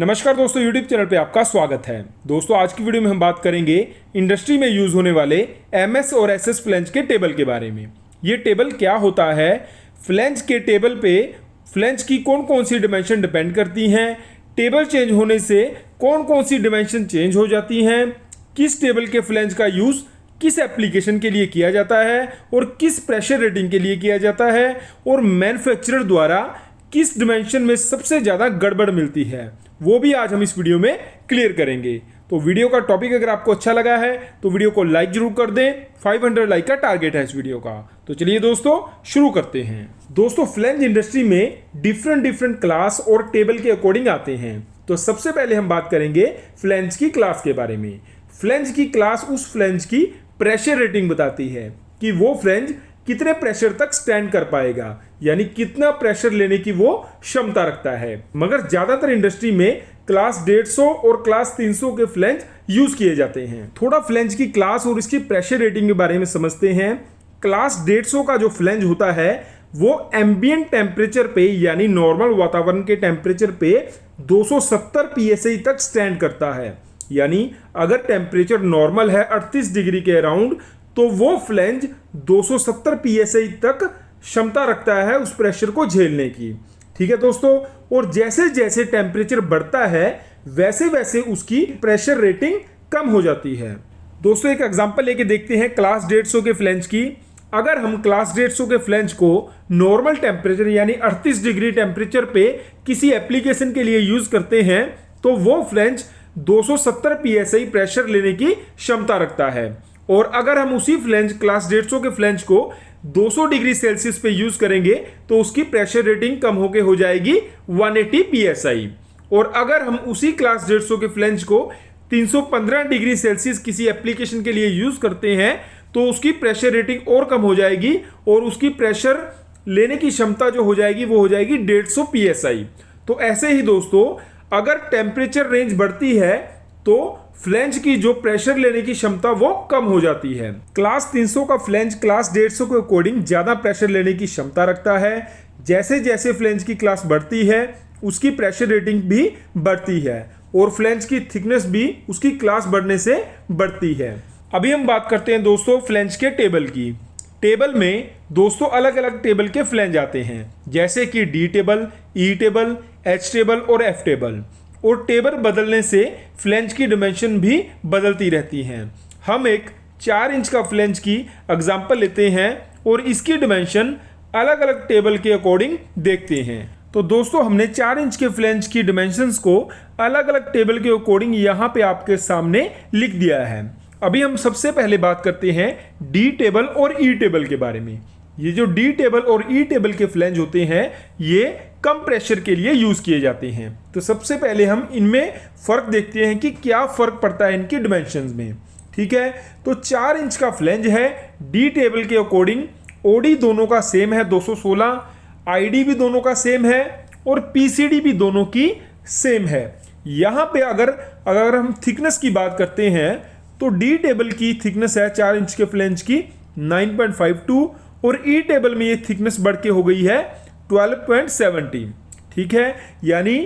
नमस्कार दोस्तों, YouTube channel पे आपका स्वागत है। दोस्तों आज की वीडियो में हम बात करेंगे इंडस्ट्री में यूज होने वाले MS और SS फ्लैंज के टेबल के बारे में। ये टेबल क्या होता है, फ्लैंज के टेबल पे फ्लैंज की कौन कौन सी डिमेंशन डिपेंड करती हैं, टेबल चेंज होने से कौन कौन सी डिमेंशन चेंज हो जाती हैं, किस टेबल के फ्लैंज का यूज़ किस एप्लीकेशन के लिए किया जाता है और किस प्रेशर रेटिंग के लिए किया जाता है और मैन्युफैक्चरर द्वारा किस डिमेंशन में सबसे ज़्यादा गड़बड़ मिलती है, वो भी आज हम इस वीडियो में क्लियर करेंगे। तो वीडियो का टॉपिक अगर आपको अच्छा लगा है तो वीडियो को लाइक जरूर कर दें। 500 लाइक का टारगेट है इस वीडियो का। तो चलिए दोस्तों शुरू करते हैं। दोस्तों फ्लैंज इंडस्ट्री में डिफरेंट क्लास और टेबल के अकॉर्डिंग आते हैं। तो सबसे पहले हम बात करेंगे फ्लैंज की क्लास के बारे में। फ्लैंज की क्लास उस फ्लैंज की प्रेशर रेटिंग बताती है कि वो फ्लैंज कितने प्रेशर तक स्टैंड कर पाएगा, यानी कितना प्रेशर लेने की वो क्षमता रखता है। मगर ज्यादातर इंडस्ट्री में क्लास 150 और क्लास 300 के फ्लैंज यूज किए जाते हैं। थोड़ा फ्लैंज की क्लास और इसकी प्रेशर रेटिंग के बारे में समझते हैं। क्लास 150 का जो फ्लैंज होता है वो एम्बिएंट टेम्परेचर पे यानी नॉर्मल वातावरण के टेम्परेचर पे 270 psi तक स्टैंड करता है। यानी अगर टेम्परेचर नॉर्मल है 38 डिग्री के अराउंड तो वो फ्लैंज 270 psi तक क्षमता रखता है उस प्रेशर को झेलने की। ठीक है दोस्तों, और जैसे जैसे टेम्परेचर बढ़ता है वैसे वैसे उसकी प्रेशर रेटिंग कम हो जाती है। दोस्तों एक एग्जांपल लेके देखते हैं क्लास 150 के फ्लैंज की। अगर हम क्लास 150 के फ्लैंज को नॉर्मल टेम्परेचर यानी 38 डिग्री टेम्परेचर पे किसी एप्लीकेशन के लिए यूज करते हैं तो वो फ्लैंज 270 psi प्रेशर लेने की क्षमता रखता है। और अगर हम उसी फ्लैंज क्लास 150 के फ्लैंज को 200 डिग्री सेल्सियस पे यूज करेंगे तो उसकी प्रेशर रेटिंग कम होके हो जाएगी 180 psi। और अगर हम उसी क्लास 150 के फ्लैंज को 315 डिग्री सेल्सियस किसी एप्लीकेशन के लिए यूज करते हैं तो उसकी प्रेशर रेटिंग और कम हो जाएगी और उसकी प्रेशर लेने की क्षमता जो हो जाएगी वो हो जाएगी 150 psi। तो ऐसे ही दोस्तों अगर टेम्परेचर रेंज बढ़ती है तो फ्लैंज की जो प्रेशर लेने की क्षमता वो कम हो जाती है। क्लास 300 का फ्लैंज क्लास 150 के अकॉर्डिंग ज्यादा प्रेशर लेने की क्षमता रखता है। जैसे जैसे फ्लैंज की क्लास बढ़ती है उसकी प्रेशर रेटिंग भी बढ़ती है और फ्लैंज की थिकनेस भी उसकी क्लास बढ़ने से बढ़ती है। अभी हम बात करते हैं दोस्तों फ्लैंज के टेबल की। टेबल में दोस्तों अलग अलग टेबल के फ्लैंज आते हैं, जैसे कि D table, E table, H table और F टेबल। और टेबल बदलने से फ्लैंज की डिमेंशन भी बदलती रहती हैं। हम एक 4 इंच का फ्लैंज की एग्जांपल लेते हैं और इसकी डिमेंशन अलग अलग टेबल के अकॉर्डिंग देखते हैं। तो दोस्तों हमने 4 इंच के फ्लैंज की डिमेंशंस को अलग अलग टेबल के अकॉर्डिंग यहाँ पे आपके सामने लिख दिया है। अभी हम सबसे पहले बात करते हैं D टेबल और E टेबल के बारे में। ये जो D टेबल और E टेबल के फ्लैंज होते हैं ये कम प्रेशर के लिए यूज किए जाते हैं। तो सबसे पहले हम इनमें फर्क देखते हैं कि क्या फर्क पड़ता है इनकी डिमेंशंस में। ठीक है, तो 4 इंच का फ्लैंज है D टेबल के अकॉर्डिंग OD दोनों का सेम है 216, ID भी दोनों का सेम है और PCD भी दोनों की सेम है। यहाँ पे अगर हम थिकनेस की बात करते हैं तो D टेबल की थिकनेस है 4 इंच के फ्लैंज की 9.52 और E टेबल में ये थिकनेस बढ़ के हो गई है 12.70। ठीक है, यानी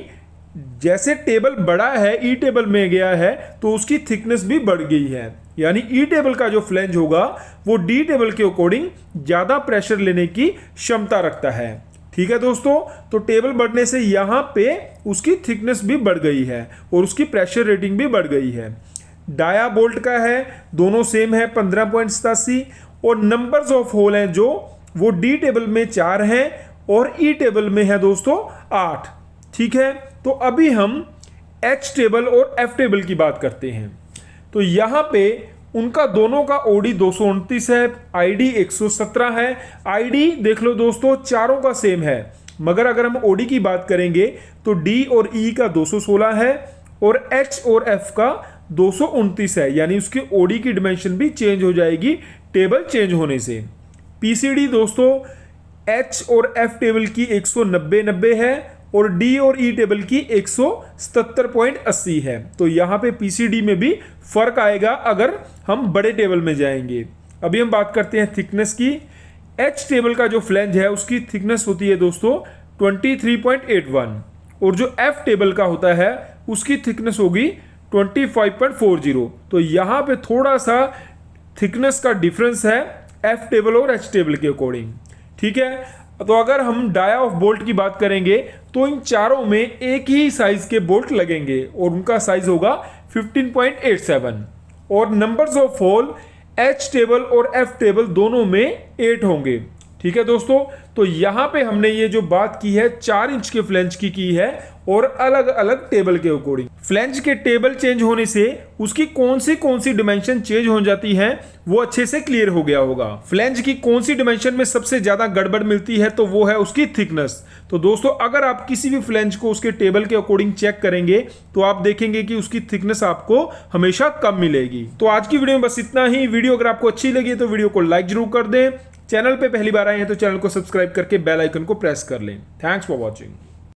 जैसे टेबल बड़ा है E टेबल में गया है तो उसकी थिकनेस भी बढ़ गई है। यानी E टेबल का जो फ्लैंज होगा वो D टेबल के अकॉर्डिंग ज्यादा प्रेशर लेने की क्षमता रखता है। ठीक है दोस्तों, तो टेबल बढ़ने से यहाँ पे उसकी थिकनेस भी बढ़ गई है और उसकी प्रेशर रेटिंग भी बढ़ गई है। डाया बोल्ट का है, दोनों सेम है 15.87 और नंबर्स ऑफ होल हैं जो वो D टेबल में 4 हैं और E टेबल में है दोस्तों 8। ठीक है, तो अभी हम H टेबल और F टेबल की बात करते हैं। तो यहाँ पे उनका दोनों का OD 229 है, ID 117 है। ID देख लो दोस्तों चारों का सेम है, मगर अगर हम OD की बात करेंगे तो D और E का 216 है और H और F का 229 है। यानी उसकी OD की डिमेंशन भी चेंज हो जाएगी टेबल चेंज होने से। PCD दोस्तों H और F टेबल की 190 है और D और E टेबल की 177.80 है। तो यहाँ पे PCD में भी फर्क आएगा अगर हम बड़े टेबल में जाएंगे। अभी हम बात करते हैं थिकनेस की। H टेबल का जो फ्लैंज है उसकी थिकनेस होती है दोस्तों 23.81 और जो F टेबल का होता है उसकी थिकनेस होगी 25.40। तो यहाँ पे थोड़ा सा थिकनेस का डिफरेंस है एफ टेबल और एच टेबल के अकॉर्डिंग। ठीक है, तो अगर हम डाया ऑफ बोल्ट की बात करेंगे तो इन चारों में एक ही साइज के बोल्ट लगेंगे और उनका साइज होगा 15.87 और numbers of hole H table और एफ टेबल दोनों में 8 होंगे। ठीक है दोस्तों, तो यहां पे हमने ये जो बात की है 4 इंच के फ्लेंज की है और अलग अलग टेबल के अकॉर्डिंग। फ्लेंज के टेबल चेंज होने से उसकी कौन सी डिमेंशन चेंज हो जाती है वो अच्छे से क्लियर हो गया होगा। फ्लेंज की कौन सी डिमेंशन में सबसे ज्यादा गड़बड़ मिलती है तो वो है उसकी थिकनेस। तो दोस्तों अगर आप किसी भी फ्लेंज को उसके टेबल के अकॉर्डिंग चेक करेंगे तो आप देखेंगे कि उसकी थिकनेस आपको हमेशा कम मिलेगी। तो आज की वीडियो में बस इतना ही। वीडियो अगर आपको अच्छी लगी तो वीडियो को लाइक जरूर कर दें। चैनल पे पहली बार आए हैं तो चैनल को सब्सक्राइब करके बेल आइकन को प्रेस कर लें। Thanks for watching.